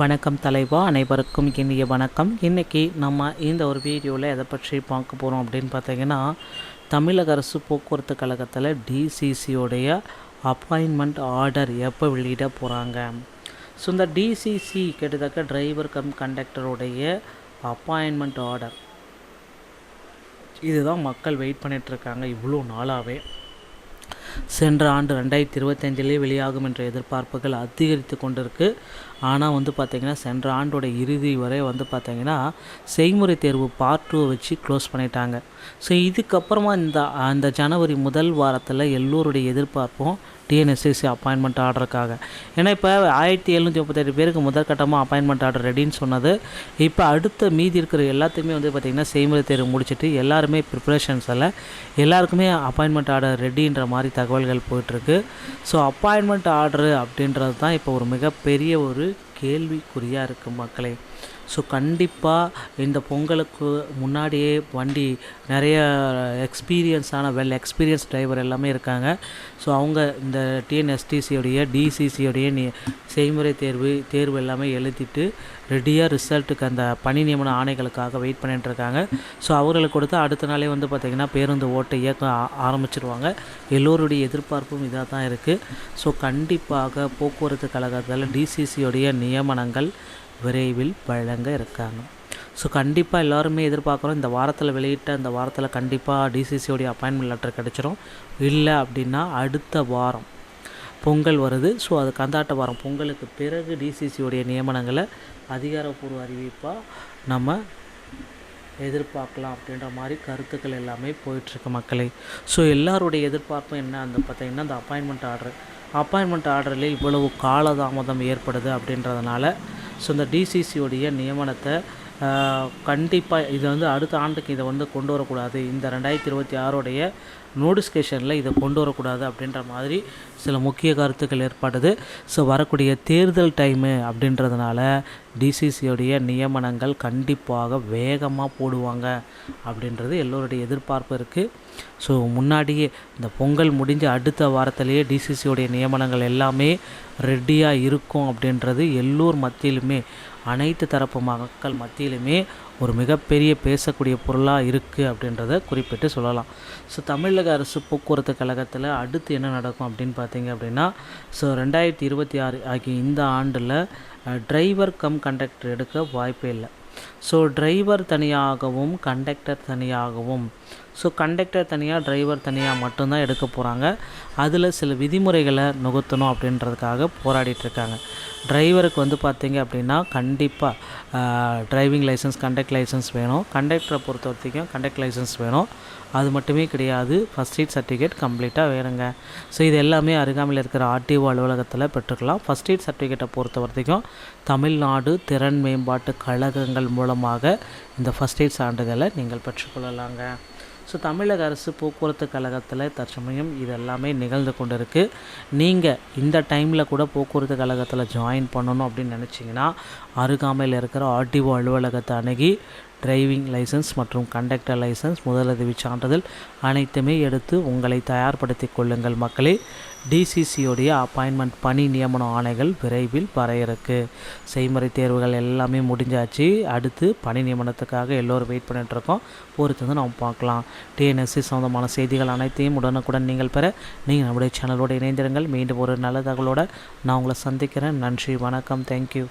வணக்கம் தலைவா, அனைவருக்கும் இனிய வணக்கம். இன்றைக்கி நம்ம இந்த ஒரு வீடியோவில் எதை பற்றி பார்க்க போகிறோம் அப்படின்னு பார்த்தீங்கன்னா, தமிழக அரசு போக்குவரத்து கழகத்தில் டிசிசியோடைய அப்பாயின்மெண்ட் ஆர்டர் எப்போ வெளியிட போகிறாங்க. ஸோ இந்த டிசிசி கிட்டத்தட்ட டிரைவர் கம் கண்டக்டருடைய அப்பாயின்மெண்ட் ஆர்டர் இதுதான் மக்கள் வெயிட் பண்ணிகிட்ருக்காங்க இவ்வளோ நாளாகவே. சென்ற ஆண்டு 2025 வெளியாகும் என்ற எதிர்பார்ப்புகள் அதிகரித்து கொண்டிருக்கு. ஆனால் பார்த்திங்கன்னா சென்ற ஆண்டோட இறுதி வரை பார்த்திங்கன்னா செய்முறை தேர்வு பார்ட் 2 வச்சு க்ளோஸ் பண்ணிட்டாங்க. ஸோ இதுக்கப்புறமா அந்த ஜனவரி முதல் வாரத்தில் எல்லோருடைய எதிர்பார்ப்பும் டிஎன்எஸ்எஸ்சி அப்பாயின்மெண்ட் ஆர்டருக்காக. ஏன்னா இப்போ 1738 பேருக்கு முதற்கட்டமாக அப்பாயின்மெண்ட் ஆர்டர் ரெடின்னு சொன்னது. இப்போ அடுத்த மீதி இருக்கிற எல்லாத்தையுமே பார்த்திங்கன்னா செய்முறை தேர்வு முடிச்சுட்டு எல்லாருமே ப்ரிப்ரேஷன்ஸில் எல்லாருக்குமே அப்பாயின்மெண்ட் ஆர்டர் ரெடின்ற மாதிரி தகவல்கள் போயிட்டுருக்கு. ஸோ அப்பாயின்மெண்ட் ஆர்டரு அப்படின்றது தான் இப்போ ஒரு மிகப்பெரிய ஒரு கேள்விக்குறியாக இருக்குது மக்களே. ஸோ கண்டிப்பாக இந்த பொங்கலுக்கு முன்னாடியே வண்டி நிறைய எக்ஸ்பீரியன்ஸான எக்ஸ்பீரியன்ஸ் டிரைவர் எல்லாமே இருக்காங்க. ஸோ அவங்க இந்த டிஎன்எஸ்டிசியோடைய டிசிசியோடைய செய்முறை தேர்வு எல்லாமே எழுதிட்டு ரெடியாக ரிசல்ட்டுக்கு அந்த பணி நியமன ஆணைகளுக்காக வெயிட் பண்ணிட்டுருக்காங்க. ஸோ அவர்களுக்கு கொடுத்து அடுத்த நாளே பார்த்திங்கன்னா பேருந்து ஓட்டை இயக்க ஆரம்பிச்சிடுவாங்க. எல்லோருடைய எதிர்பார்ப்பும் இதாக தான் இருக்குது. ஸோ கண்டிப்பாக போக்குவரத்து கழகத்தில் டிசிசியோடைய நியமனங்கள் விரைவில் வழங்க இருக்காங்க. ஸோ கண்டிப்பாக எல்லாருமே எதிர்பார்க்குறோம் இந்த வாரத்தில் இந்த வாரத்தில் கண்டிப்பாக டிசிசியோடைய அப்பாயின்மெண்ட் லெட்டர் கிடச்சிரும். இல்லை அப்படின்னா அடுத்த வாரம் பொங்கல் வருது. ஸோ அது கந்தாட்ட வாரம் பொங்கலுக்கு பிறகு டிசிசியோடைய நியமனங்களை அதிகாரப்பூர்வ அறிவிப்பாக நம்ம எதிர்பார்க்கலாம் அப்படின்ற மாதிரி கருத்துக்கள் எல்லாமே போயிட்டுருக்கு மக்களே. ஸோ எல்லாருடைய எதிர்பார்ப்பும் என்ன பார்த்திங்கன்னா இந்த அப்பாயின்மெண்ட் ஆர்டரில் இவ்வளவு காலதாமதம் ஏற்படுது அப்படின்றதுனால ஸோ இந்த டிசிசியோடைய நியமனத்தை கண்டிப்பாக இது அடுத்த ஆண்டுக்கு இதை கொண்டு வரக்கூடாது, இந்த 2026 நோட்டிஃபிகேஷனில் இதை கொண்டு வரக்கூடாது அப்படின்ற மாதிரி சில முக்கிய கருத்துக்கள் ஏற்படுது. ஸோ வரக்கூடிய தேர்தல் டைமு அப்படின்றதுனால டிசிசியோடைய நியமனங்கள் கண்டிப்பாக வேகமாக போடுவாங்க அப்படின்றது எல்லோருடைய எதிர்பார்ப்பு இருக்குது. ஸோ முன்னாடியே இந்த பொங்கல் முடிஞ்ச அடுத்த வாரத்திலேயே டிசிசியோடைய நியமனங்கள் எல்லாமே ரெடியாக இருக்கும் அப்படின்றது எல்லோர் மத்தியிலுமே அனைத்து தரப்பு மக்கள் மத்தியிலுமே ஒரு மிகப்பெரிய பேசக்கூடிய பொருளாக இருக்குது அப்படின்றத குறிப்பிட்டு சொல்லலாம். ஸோ தமிழக அரசு போக்குவரத்து கழகத்தில் அடுத்து என்ன நடக்கும் அப்படின்னு பார்த்தீங்க அப்படின்னா, ஸோ 2026 ஆகிய இந்த ஆண்டில் டிரைவர் கம் கண்டக்டர் எடுக்க வாய்ப்பே இல்லை. ஸோ டிரைவர் தனியாகவும் கண்டக்டர் தனியாகவும் கண்டக்டர் தனியாக டிரைவர் தனியாக மட்டும்தான் எடுக்க போகிறாங்க. அதில் சில விதிமுறைகளை நுகர்த்தணும் அப்படின்றதுக்காக போராடிட்டுருக்காங்க. டிரைவருக்கு பார்த்திங்க அப்படின்னா கண்டிப்பாக டிரைவிங் லைசன்ஸ் கண்டக்ட் லைசன்ஸ் வேணும். கண்டக்டரை பொறுத்த வரைக்கும் கண்டக்ட் லைசன்ஸ் வேணும். அது மட்டுமே கிடையாது, ஃபஸ்ட் எய்ட் சர்டிஃபிகேட் கம்ப்ளீட்டாக வேணுங்க. ஸோ இது எல்லாமே அருகாமையில் இருக்கிற ஆர்டிஓ அலுவலகத்தில் பெற்றுக்கலாம். ஃபஸ்ட் எய்ட் சர்டிஃபிகேட்டை பொறுத்த வரைக்கும் தமிழ்நாடு திறன் மேம்பாட்டு கழகங்கள் மூலமாக இந்த ஃபஸ்ட் எய்ட் சான்றிதழை நீங்கள் பெற்றுக்கொள்ளலாங்க. ஸோ தமிழக அரசு போக்குவரத்து கழகத்தில் தற்சமயம் இதெல்லாமே நிகழ்ந்து கொண்டு இருக்குது. நீங்கள் இந்த டைமில் கூட போக்குவரத்து கழகத்தில் ஜாயின் பண்ணணும் அப்படின்னு நினச்சிங்கன்னா அருகாமையில் இருக்கிற ஆர்டிஓ அலுவலகத்தை அணுகி டிரைவிங் லைசன்ஸ் மற்றும் கண்டக்டர் லைசன்ஸ் முதலுதவி சான்றிதழ் அனைத்துமே எடுத்து உங்களை தயார்படுத்தி கொள்ளுங்கள் மக்களே. டிசிசியோடைய அப்பாயின்மெண்ட் பணி நியமன ஆணைகள் விரைவில் வர இருக்கு. செய்முறை தேர்வுகள் எல்லாமே முடிஞ்சாச்சு. அடுத்து பணி நியமனத்துக்காக எல்லோரும் வெயிட் பண்ணிகிட்ருக்கோம். பொறுத்து நம்ம பார்க்கலாம். டிஎன்எஸ்சி சம்மந்தமான செய்திகள் அனைத்தையும் உடனுக்குடன் நீங்கள் பெற நீங்கள் நம்முடைய சேனலோடு இணைந்திருங்கள். மீண்டும் ஒரு நல்ல தகவலோடு நான் உங்களை சந்திக்கிறேன். நன்றி, வணக்கம், தேங்க்யூ.